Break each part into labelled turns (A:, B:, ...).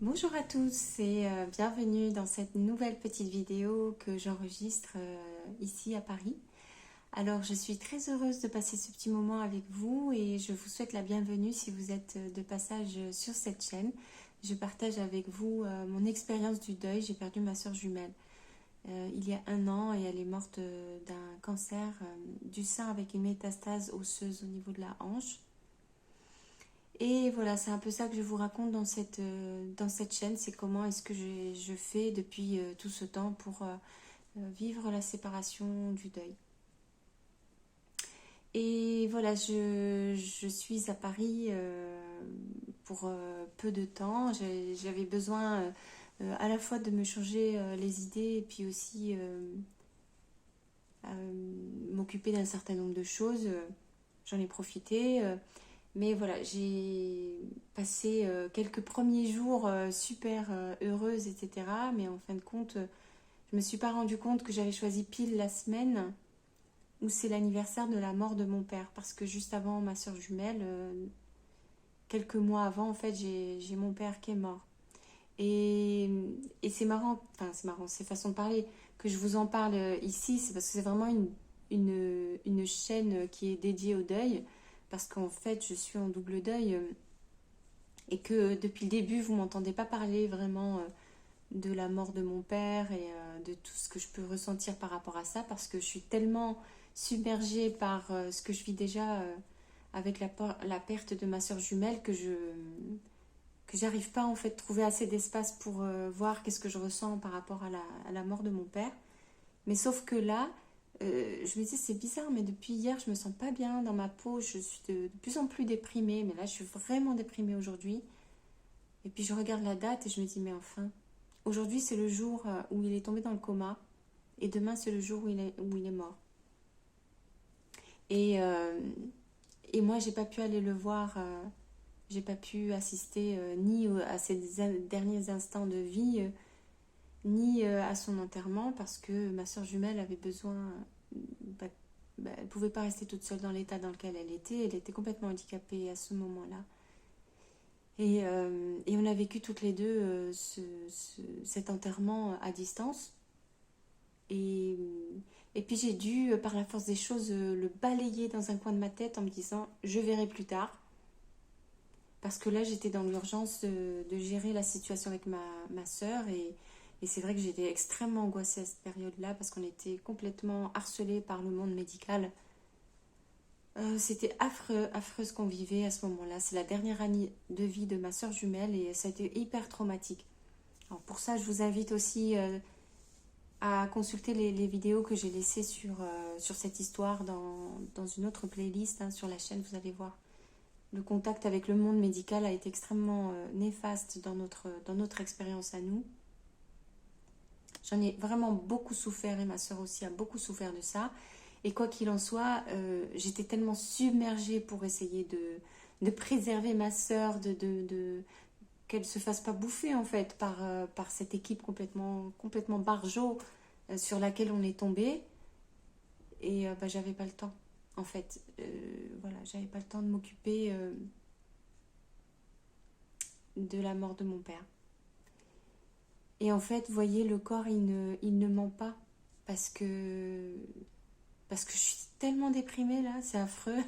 A: Bonjour à tous et bienvenue dans cette nouvelle petite vidéo que j'enregistre ici à Paris. Alors je suis très heureuse de passer ce petit moment avec vous et je vous souhaite la bienvenue si vous êtes de passage sur cette chaîne. Je partage avec vous mon expérience du deuil. J'ai perdu ma soeur jumelle il y a 1 an et elle est morte d'un cancer du sein avec une métastase osseuse au niveau de la hanche. Et voilà, c'est un peu ça que je vous raconte dans cette chaîne, c'est comment est-ce que je fais depuis tout ce temps pour vivre la séparation du deuil. Et voilà, je suis à Paris pour peu de temps. J'avais besoin à la fois de me changer les idées et puis aussi m'occuper d'un certain nombre de choses. J'en ai profité. Mais voilà, j'ai passé quelques premiers jours super heureuse, etc. Mais en fin de compte, je me suis pas rendu compte que j'avais choisi pile la semaine où c'est l'anniversaire de la mort de mon père. Parce que juste avant ma soeur jumelle, quelques mois avant, en fait, j'ai mon père qui est mort. Et, et c'est marrant, enfin c'est marrant, c'est façon de parler, que je vous en parle ici, c'est parce que c'est vraiment une chaîne qui est dédiée au deuil. Parce qu'en fait, je suis en double deuil. Et que depuis le début, vous m'entendez pas parler vraiment de la mort de mon père et de tout ce que je peux ressentir par rapport à ça, parce que je suis tellement submergée par ce que je vis déjà avec la perte de ma soeur jumelle que j'arrive pas en fait trouver assez d'espace pour voir qu'est-ce que je ressens par rapport à la mort de mon père. Mais sauf que là, je me dis c'est bizarre, mais depuis hier je me sens pas bien dans ma peau, je suis de plus en plus déprimée, mais là je suis vraiment déprimée aujourd'hui. Et puis je regarde la date et je me dis, mais enfin, aujourd'hui c'est le jour où il est tombé dans le coma et demain c'est le jour où il est mort. Et, euh, et moi j'ai pas pu aller le voir, j'ai pas pu assister ni à ses derniers instants de vie, ni à son enterrement parce que ma soeur jumelle avait besoin, bah, elle pouvait pas rester toute seule dans l'état dans lequel elle était complètement handicapée à ce moment-là. Et on a vécu toutes les deux cet enterrement à distance. Et, et puis j'ai dû, par la force des choses, le balayer dans un coin de ma tête en me disant je verrai plus tard. Parce que là, j'étais dans l'urgence de gérer la situation avec ma soeur. Et c'est vrai que j'étais extrêmement angoissée à cette période-là parce qu'on était complètement harcelés par le monde médical. C'était affreux, affreux ce qu'on vivait à ce moment-là. C'est la dernière année de vie de ma soeur jumelle et ça a été hyper traumatique. Alors pour ça, je vous invite aussi à consulter les vidéos que j'ai laissées sur cette histoire dans une autre playlist hein, sur la chaîne. Vous allez voir. Le contact avec le monde médical a été extrêmement néfaste dans notre expérience à nous. J'en ai vraiment beaucoup souffert et ma soeur aussi a beaucoup souffert de ça. Et quoi qu'il en soit, j'étais tellement submergée pour essayer de préserver ma soeur, qu'elle ne se fasse pas bouffer en fait par cette équipe complètement barjot sur laquelle on est tombé. Et bah, j'avais pas le temps en fait. Voilà, j'avais pas le temps de m'occuper de la mort de mon père. Et en fait, vous voyez, le corps, il ne ment pas. Parce que, parce que je suis tellement déprimée là, c'est affreux.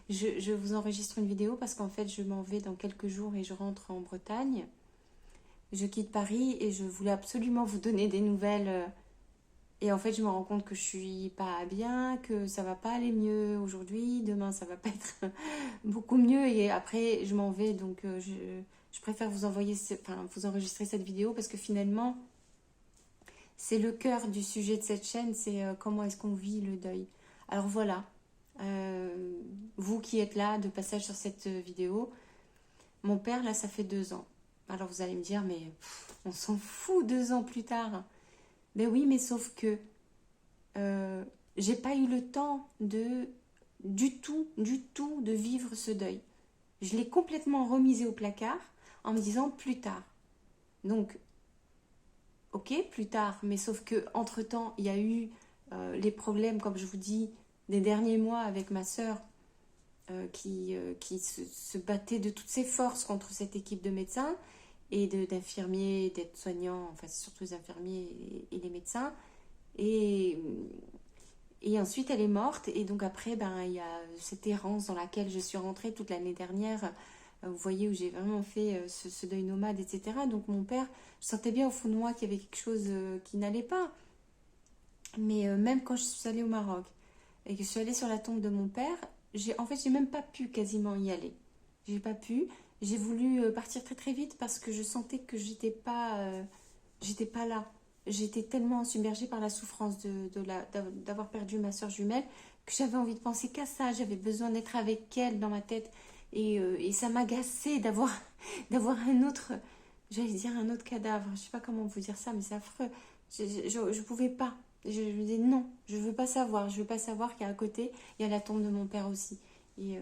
A: Je vous enregistre une vidéo parce qu'en fait, je m'en vais dans quelques jours et je rentre en Bretagne. Je quitte Paris et je voulais absolument vous donner des nouvelles. Et en fait, je me rends compte que je suis pas bien, que ça va pas aller mieux aujourd'hui. Demain, ça va pas être beaucoup mieux. Et après, je m'en vais. Donc, je préfère vous enregistrer cette vidéo parce que finalement, c'est le cœur du sujet de cette chaîne. C'est comment est-ce qu'on vit le deuil. Alors voilà, vous qui êtes là de passage sur cette vidéo, mon père, là, ça fait 2 ans. Alors vous allez me dire, mais on s'en fout 2 ans plus tard. Ben oui, mais sauf que euh, j'ai pas eu le temps du tout, de vivre ce deuil. Je l'ai complètement remisé au placard en me disant plus tard. Donc, ok, plus tard, mais sauf que entre-temps, il y a eu les problèmes, comme je vous dis, des derniers mois avec ma sœur qui se battait de toutes ses forces contre cette équipe de médecins. et d'infirmiers, d'aides-soignants, enfin c'est surtout les infirmiers et les médecins. Et, et ensuite elle est morte et donc après ben, il y a cette errance dans laquelle je suis rentrée toute l'année dernière. Vous voyez où j'ai vraiment fait ce deuil nomade, etc. Donc mon père, je sentais bien au fond de moi qu'il y avait quelque chose qui n'allait pas. Mais même quand je suis allée au Maroc et que je suis allée sur la tombe de mon père, en fait j'ai même pas pu quasiment y aller. J'ai pas pu. J'ai voulu partir très très vite parce que je sentais que j'étais pas là. J'étais tellement submergée par la souffrance d'avoir perdu ma soeur jumelle que j'avais envie de penser qu'à ça. J'avais besoin d'être avec elle dans ma tête. Et ça m'agaçait d'avoir d'avoir un autre, j'allais dire un autre cadavre. Je sais pas comment vous dire ça, mais c'est affreux. Je pouvais pas. Je me disais non, je veux pas savoir. Je veux pas savoir qu'à côté, il y a la tombe de mon père aussi. Et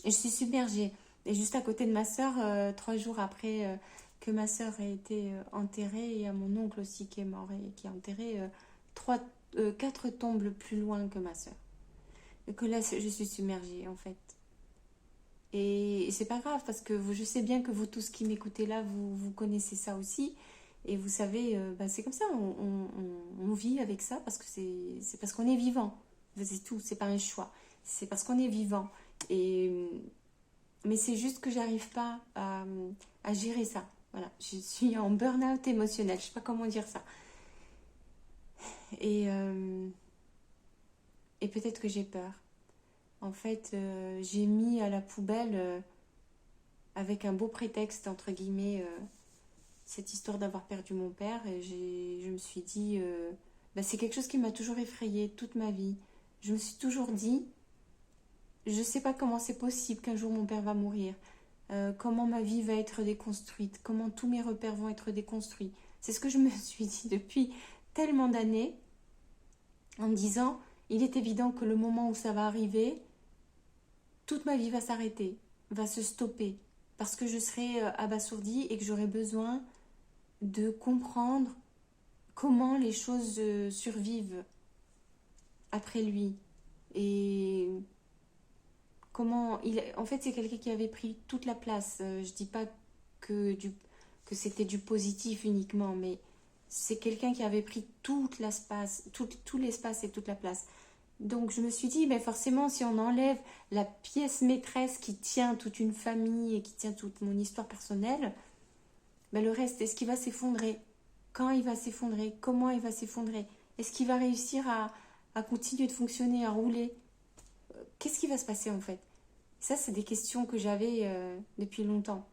A: je suis submergée. Et juste à côté de ma sœur, 3 jours après que ma sœur ait été enterrée, il y a mon oncle aussi qui est mort et qui est enterré 4 tombes plus loin que ma sœur. Et que là, je suis submergée en fait. Et c'est pas grave parce que je sais bien que vous tous qui m'écoutez là, vous connaissez ça aussi. Et vous savez, bah, c'est comme ça, on vit avec ça parce que c'est parce qu'on est vivant. C'est tout, c'est pas un choix. C'est parce qu'on est vivant. Et, mais c'est juste que j'arrive pas à gérer ça. Voilà, je suis en burn-out émotionnel, je sais pas comment dire ça. Et, euh, et peut-être que j'ai peur. En fait, j'ai mis à la poubelle, avec un beau prétexte, entre guillemets, cette histoire d'avoir perdu mon père. Et je me suis dit, bah, c'est quelque chose qui m'a toujours effrayée toute ma vie. Je me suis toujours dit, je sais pas comment c'est possible qu'un jour mon père va mourir. Comment ma vie va être déconstruite, comment tous mes repères vont être déconstruits. C'est ce que je me suis dit depuis tellement d'années, en me disant, il est évident que le moment où ça va arriver, toute ma vie va s'arrêter, va se stopper, parce que je serai abasourdie et que j'aurai besoin de comprendre comment les choses survivent après lui. Et comment il... En fait, c'est quelqu'un qui avait pris toute la place. Je dis pas que c'était du positif uniquement, mais c'est quelqu'un qui avait pris tout l'espace et toute la place. Donc je me suis dit, mais forcément, si on enlève la pièce maîtresse qui tient toute une famille et qui tient toute mon histoire personnelle, ben le reste, est-ce qu'il va s'effondrer? Quand il va s'effondrer? Comment il va s'effondrer? Est-ce qu'il va réussir à continuer de fonctionner, à rouler? Qu'est-ce qui va se passer en fait? Ça, c'est des questions que j'avais depuis longtemps.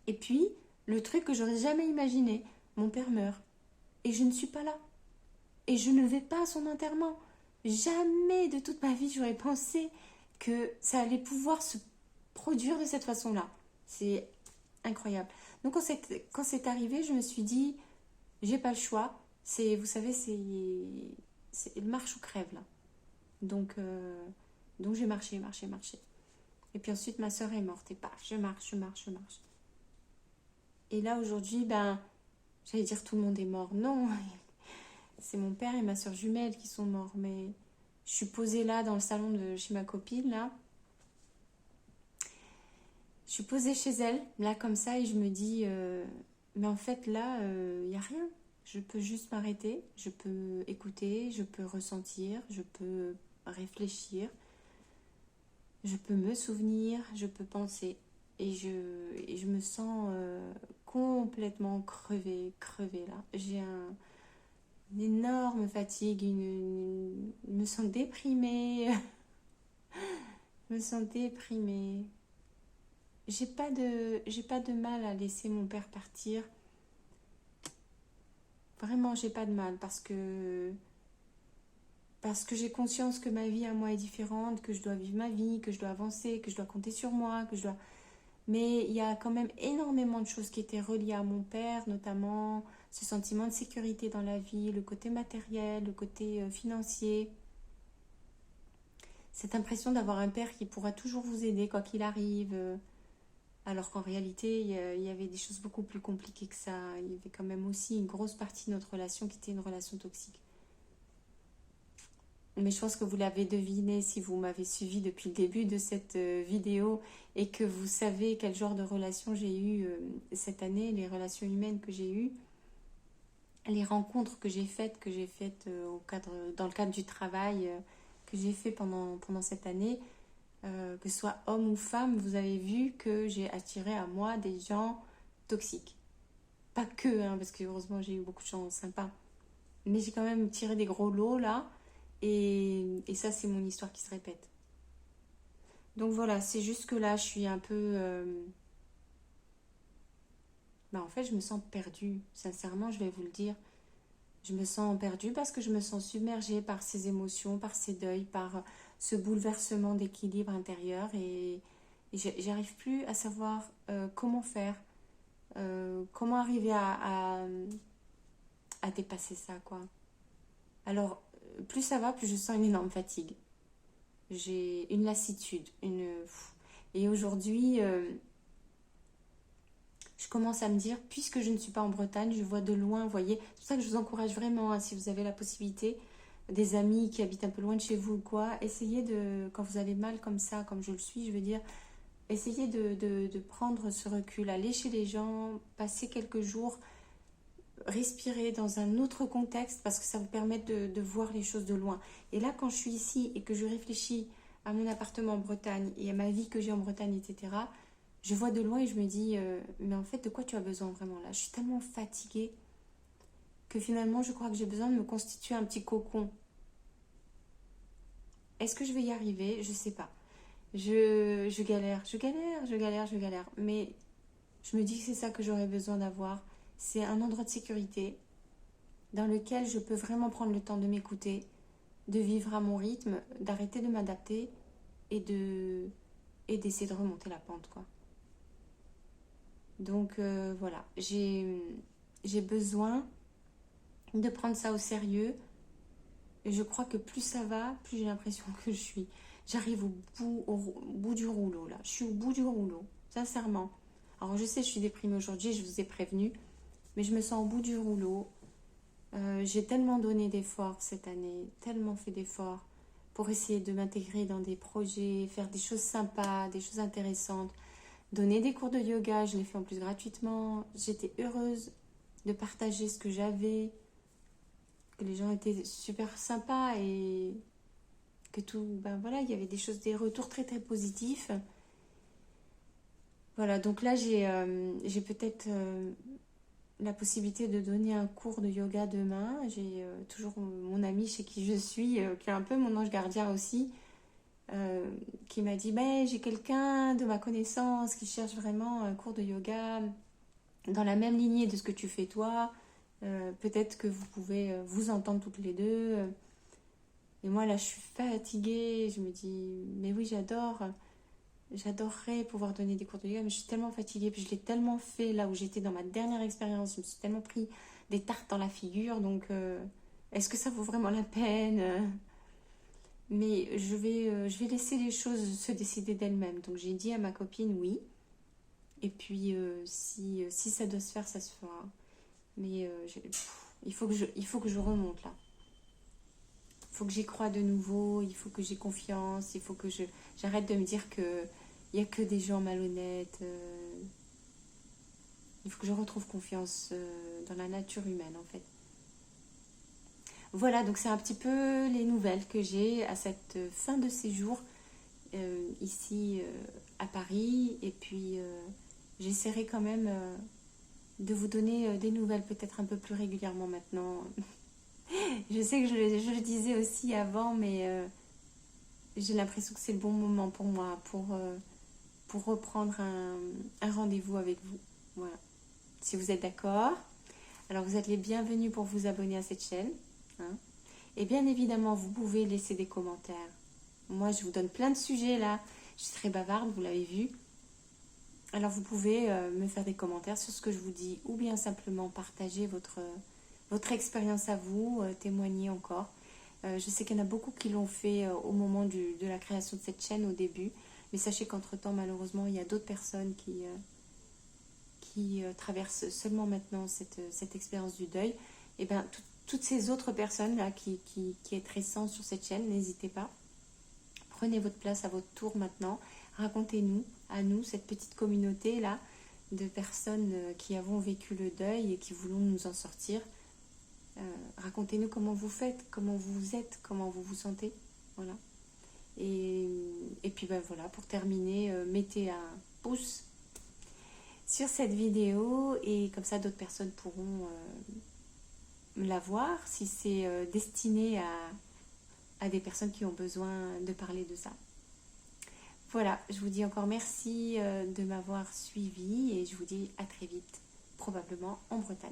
A: Et puis, le truc que j'aurais jamais imaginé, mon père meurt. Et je ne suis pas là. Et je ne vais pas à son enterrement. Jamais de toute ma vie, j'aurais pensé que ça allait pouvoir se produire de cette façon-là. C'est incroyable. Donc, quand c'est arrivé, je me suis dit, j'ai pas le choix. Vous savez, c'est le marche ou crève, là. Donc, donc j'ai marché, marché, marché. Et puis ensuite, ma soeur est morte. Et paf, je marche, je marche, je marche. Et là, aujourd'hui, ben, j'allais dire tout le monde est mort. Non, c'est mon père et ma soeur jumelle qui sont morts. Mais je suis posée là, dans le salon de chez ma copine, là. Je suis posée chez elle, là, comme ça, et je me dis, mais en fait, là, il n'y a rien. Je peux juste m'arrêter, je peux écouter, je peux ressentir, je peux réfléchir, je peux me souvenir, je peux penser. Et je me sens complètement crevée là. J'ai une énorme fatigue, je me sens déprimée. Je me sens déprimée. J'ai pas de mal à laisser mon père partir. Vraiment, j'ai pas de mal parce que j'ai conscience que ma vie à moi est différente, que je dois vivre ma vie, que je dois avancer, que je dois compter sur moi, que je dois... Mais il y a quand même énormément de choses qui étaient reliées à mon père, notamment ce sentiment de sécurité dans la vie, le côté matériel, le côté financier. Cette impression d'avoir un père qui pourra toujours vous aider quoi qu'il arrive, alors qu'en réalité, il y avait des choses beaucoup plus compliquées que ça. Il y avait quand même aussi une grosse partie de notre relation qui était une relation toxique. Mais je pense que vous l'avez deviné si vous m'avez suivi depuis le début de cette vidéo et que vous savez quel genre de relation j'ai eu cette année, les relations humaines que j'ai eues, les rencontres que j'ai faites dans le cadre du travail que j'ai fait pendant cette année, que ce soit homme ou femme, vous avez vu que j'ai attiré à moi des gens toxiques. Pas que, hein, parce que heureusement j'ai eu beaucoup de gens sympas. Mais j'ai quand même tiré des gros lots là. Et ça, c'est mon histoire qui se répète. Donc voilà, c'est juste que là, je suis un peu... Bah, en fait, je me sens perdue. Sincèrement, je vais vous le dire. Je me sens perdue parce que je me sens submergée par ces émotions, par ces deuils, par ce bouleversement d'équilibre intérieur. Et j'arrive plus à savoir comment faire, comment arriver à dépasser ça, quoi. Alors, plus ça va, plus je sens une énorme fatigue. J'ai une lassitude, et aujourd'hui, je commence à me dire, puisque je ne suis pas en Bretagne, je vois de loin, vous voyez. C'est pour ça que je vous encourage vraiment, hein, si vous avez la possibilité, des amis qui habitent un peu loin de chez vous ou quoi, essayez de, quand vous avez mal comme ça, comme je le suis, je veux dire, essayez de prendre ce recul, aller chez les gens, passer quelques jours, respirer dans un autre contexte parce que ça vous permet de voir les choses de loin. Et là, quand je suis ici et que je réfléchis à mon appartement en Bretagne et à ma vie que j'ai en Bretagne, etc., je vois de loin et je me dis, mais en fait, de quoi tu as besoin vraiment là? Je suis tellement fatiguée que finalement, je crois que j'ai besoin de me constituer un petit cocon. Est-ce que je vais y arriver? Je sais pas. Je galère, je galère, je galère, je galère. Mais je me dis que c'est ça que j'aurais besoin d'avoir. C'est un endroit de sécurité dans lequel je peux vraiment prendre le temps de m'écouter, de vivre à mon rythme, d'arrêter de m'adapter et d'essayer de remonter la pente, quoi. Donc voilà, j'ai besoin de prendre ça au sérieux. Et je crois que plus ça va, plus j'ai l'impression que j'arrive au bout du rouleau là. Je suis au bout du rouleau, sincèrement. Alors je sais, je suis déprimée aujourd'hui, je vous ai prévenu, mais je me sens au bout du rouleau. J'ai tellement donné d'efforts cette année, tellement fait d'efforts pour essayer de m'intégrer dans des projets, faire des choses sympas, des choses intéressantes, donner des cours de yoga, je l'ai fait en plus gratuitement. J'étais heureuse de partager ce que j'avais, que les gens étaient super sympas et que tout, ben voilà, il y avait des retours très très positifs. Voilà, donc là j'ai peut-être la possibilité de donner un cours de yoga demain. J'ai toujours mon ami chez qui je suis, qui est un peu mon ange gardien aussi, qui m'a dit, ben, j'ai quelqu'un de ma connaissance qui cherche vraiment un cours de yoga dans la même lignée de ce que tu fais toi. Peut-être que vous pouvez vous entendre toutes les deux. Et moi là, je suis fatiguée. Je me dis, mais oui, j'adorerais pouvoir donner des cours de yoga, mais je suis tellement fatiguée, puis je l'ai tellement fait là où j'étais dans ma dernière expérience, je me suis tellement pris des tartes dans la figure, donc est-ce que ça vaut vraiment la peine? Mais je vais laisser les choses se décider d'elles-mêmes. Donc j'ai dit à ma copine oui, et puis si ça doit se faire, ça se fera. Mais il faut que je remonte là. Il faut que j'y croie de nouveau, il faut que j'ai confiance, il faut que j'arrête de me dire que il n'y a que des gens malhonnêtes. Il faut que je retrouve confiance dans la nature humaine en fait. Voilà, donc c'est un petit peu les nouvelles que j'ai à cette fin de séjour ici à Paris. Et puis j'essaierai quand même de vous donner des nouvelles peut-être un peu plus régulièrement maintenant. Je sais que je le disais aussi avant, mais j'ai l'impression que c'est le bon moment pour moi pour reprendre un rendez-vous avec vous. Voilà. Si vous êtes d'accord, alors vous êtes les bienvenus pour vous abonner à cette chaîne, hein. Et bien évidemment, vous pouvez laisser des commentaires. Moi, je vous donne plein de sujets là. Je suis très bavarde, vous l'avez vu. Alors vous pouvez me faire des commentaires sur ce que je vous dis ou bien simplement partager votre expérience à vous, témoigner encore. Je sais qu'il y en a beaucoup qui l'ont fait au moment de la création de cette chaîne au début. Mais sachez qu'entre-temps, malheureusement, il y a d'autres personnes qui traversent seulement maintenant cette expérience du deuil. Et bien, toutes ces autres personnes là qui êtes récents sur cette chaîne, n'hésitez pas. Prenez votre place à votre tour maintenant. Racontez-nous, à nous, cette petite communauté là de personnes qui avons vécu le deuil et qui voulons nous en sortir. Racontez-nous comment vous faites, comment vous êtes, comment vous vous sentez. Voilà. Et puis ben voilà, pour terminer, mettez un pouce sur cette vidéo et comme ça d'autres personnes pourront la voir si c'est destiné à des personnes qui ont besoin de parler de ça. Voilà, je vous dis encore merci de m'avoir suivi et je vous dis à très vite, probablement en Bretagne.